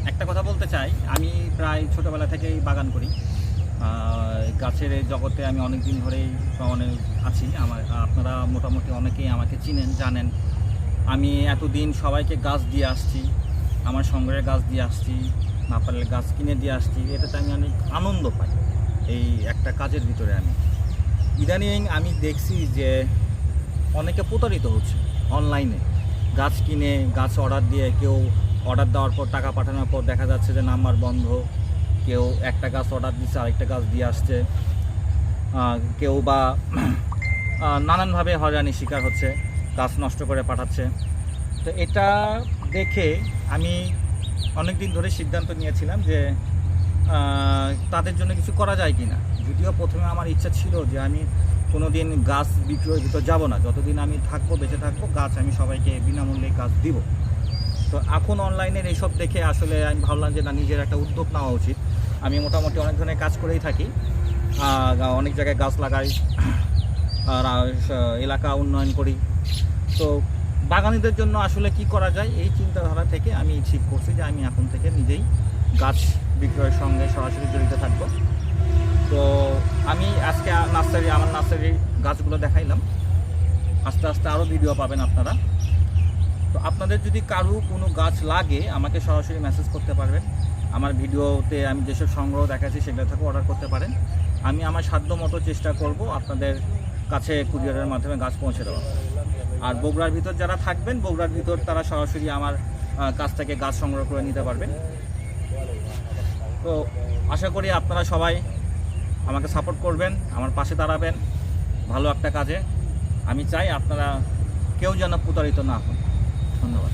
একটা কথা বলতে চাই, আমি প্রায় ছোটোবেলা থেকেই বাগান করি। গাছের এই জগতে আমি অনেক দিন ধরেই মানে আছি। আপনারা মোটামুটি অনেকেই আমাকে চিনেন, জানেন। আমি এতদিন সবাইকে গাছ দিয়ে আসছি, আমার সংগ্রহের গাছ দিয়ে আসছি, না পারলে গাছ কিনে দিয়ে আসছি। এটাতে আমি অনেক আনন্দ পাই এই একটা কাজের ভিতরে। ইদানিং আমি দেখছি যে অনেকে প্রতারিত হচ্ছে অনলাইনে। গাছ কিনে গাছ অর্ডার দিয়ে, কেউ অর্ডার দেওয়ার পর টাকা পাঠানোর পর দেখা যাচ্ছে যে নাম্বার বন্ধ, কেউ একটা গাছ অর্ডার দিচ্ছে আরেকটা গাছ দিয়ে আসছে, কেউ বা নানানভাবে হয়রানির শিকার হচ্ছে, গাছ নষ্ট করে পাঠাচ্ছে। তো এটা দেখে আমি অনেক দিন ধরে সিদ্ধান্ত নিয়েছিলাম যে তাদের জন্য কিছু করা যায় কি না। যদিও প্রথমে আমার ইচ্ছা ছিল যে আমি কোনো দিন গাছ বিক্রয়ের ভিতর যাব না, যতদিন আমি থাকবো, বেঁচে থাকবো, গাছ আমি সবাইকে বিনামূল্যে গাছ দিব। তো এখন অনলাইনের এইসব দেখে আসলে আমি ভাবলাম যে না, নিজের একটা উদ্যোগ নেওয়া উচিত। আমি মোটামুটি অনেক ধরনের কাজ করেই থাকি, অনেক জায়গায় গাছ লাগাই, আর এলাকা উন্নয়ন করি। তো বাগানীদের জন্য আসলে কি করা যায়, এই চিন্তাধারা থেকে আমি ঠিক করছি যে আমি এখন থেকে নিজেই গাছ বিক্রয়ের সঙ্গে সরাসরি জড়িত থাকবো। তো আমি আজকে আমার নার্সারির গাছগুলো দেখাইলাম। আস্তে আস্তে আরও ভিডিও পাবেন আপনারা। তো আপনাদের যদি কারো কোনো গাছ লাগে, আমাকে সরাসরি মেসেজ করতে পারবেন। আমার ভিডিওতে আমি যেসব সংগ্রহ দেখাচ্ছি সেগুলো থেকে অর্ডার করতে পারেন। আমি আমার সাধ্য মতো চেষ্টা করব আপনাদের কাছে কুরিয়ারের মাধ্যমে গাছ পৌঁছে দেওয়া। আর বগুড়ার ভিতর যারা থাকবেন, বগুড়ার ভিতর তারা সরাসরি আমার কাছ থেকে গাছ সংগ্রহ করে নিতে পারবেন। তো আশা করি আপনারা সবাই আমাকে সাপোর্ট করবেন, আমার পাশে দাঁড়াবেন ভালো একটা কাজে। আমি চাই আপনারা কেউ যেন প্রতারিত না হন। ধন্যবাদ।